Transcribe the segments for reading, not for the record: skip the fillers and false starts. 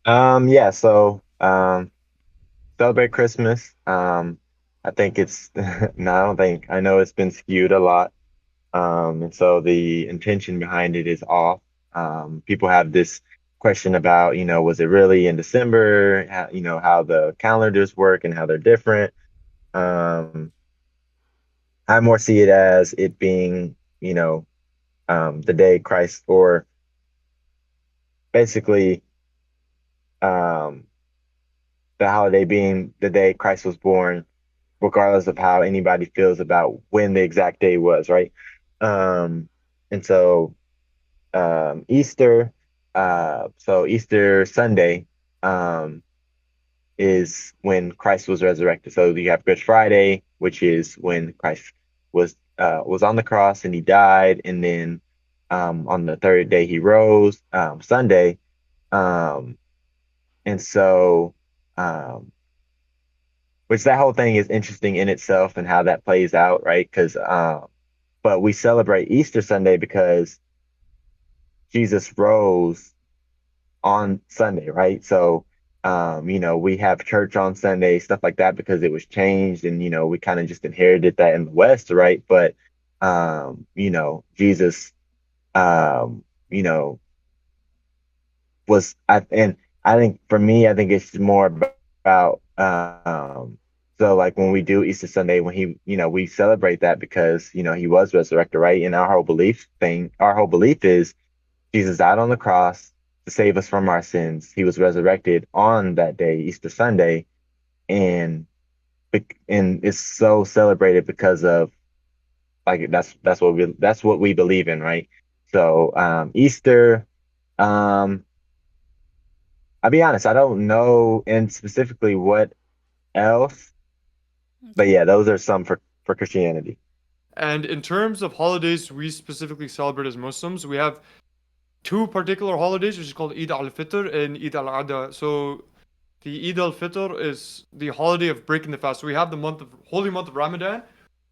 Yeah, so celebrate Christmas. I think it's no, I don't think I know it's been skewed a lot. And so the intention behind it is off. People have this question about, was it really in December? How the calendars work and how they're different. Um, I more see it as it being, the day Christ, or basically, um, the holiday being the day Christ was born, regardless of how anybody feels about when the exact day was, right? Um, and so Easter, so Easter Sunday, um, is when Christ was resurrected. So you have Good Friday, which is when Christ was on the cross and he died, and then on the third day he rose, Sunday. Um, and so um, which that whole thing is interesting in itself and how that plays out, right? Because but we celebrate Easter Sunday because Jesus rose on Sunday, right? So we have church on Sunday, stuff like that, because it was changed, and we kind of just inherited that in the West, right? But Jesus, um, you know, and I think for me, I think it's more about so like when we do Easter Sunday, when we celebrate that because he was resurrected, right? And our whole belief is Jesus died on the cross to save us from our sins. He was resurrected on that day, Easter Sunday, and and it's so celebrated because of like that's what we believe in, right? So Easter, um, I'll be honest, I don't know in specifically what else, but Okay. yeah, those are some for Christianity. And in terms of holidays we specifically celebrate as Muslims, we have two particular holidays, which is called Eid al-Fitr and Eid al-Adha. So the Eid al-Fitr is the holiday of breaking the fast. So we have the holy month of Ramadan.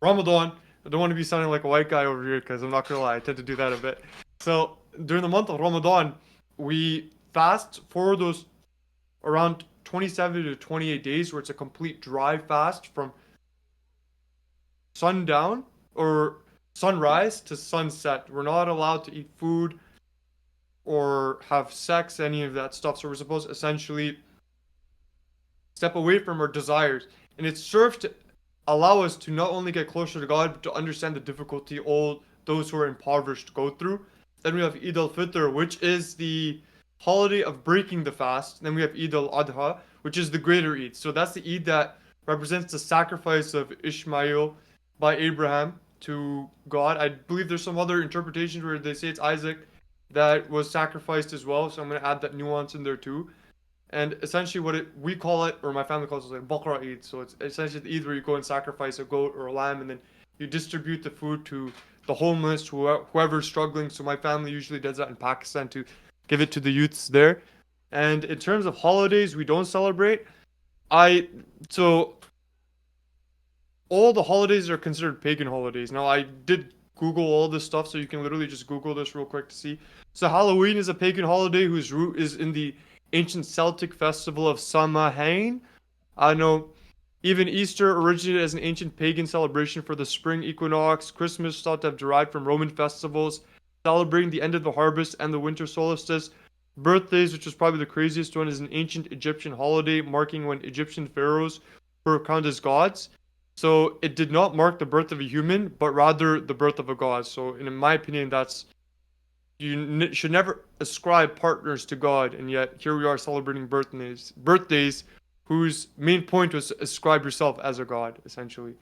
Ramadan. I don't want to be sounding like a white guy over here because I'm not gonna lie, I tend to do that a bit. So during the month of Ramadan, we fast for those around 27 to 28 days, where it's a complete dry fast from sundown or sunrise to sunset. We're not allowed to eat food or have sex, any of that stuff. So we're supposed to essentially step away from our desires. And it serves to allow us to not only get closer to God, but to understand the difficulty all those who are impoverished go through. Then we have Eid al Fitr, which is the holiday of breaking the fast. Then we have Eid al Adha, which is the greater Eid. So that's the Eid that represents the sacrifice of Ishmael by Abraham to God. I believe there's some other interpretations where they say it's Isaac that was sacrificed as well. So I'm going to add that nuance in there too. And essentially, we call it, or my family calls it, like Baqarah Eid. So it's essentially the Eid where you go and sacrifice a goat or a lamb, and then you distribute the food to the homeless, whoever's struggling. So my family usually does that in Pakistan to give it to the youths there. And in terms of holidays, we don't celebrate. I so all the holidays are considered pagan holidays. Now I did Google all this stuff, so you can literally just Google this real quick to see. So Halloween is a pagan holiday whose root is in the ancient Celtic festival of Samhain. I know even Easter originated as an ancient pagan celebration for the spring equinox. Christmas thought to have derived from Roman festivals celebrating the end of the harvest and the winter solstice. Birthdays, which was probably the craziest one, is an ancient Egyptian holiday marking when Egyptian pharaohs were crowned as gods. So it did not mark the birth of a human, but rather the birth of a god. So, in my opinion, that's should never ascribe partners to God, and yet here we are celebrating birthdays whose main point was to ascribe yourself as a god, essentially.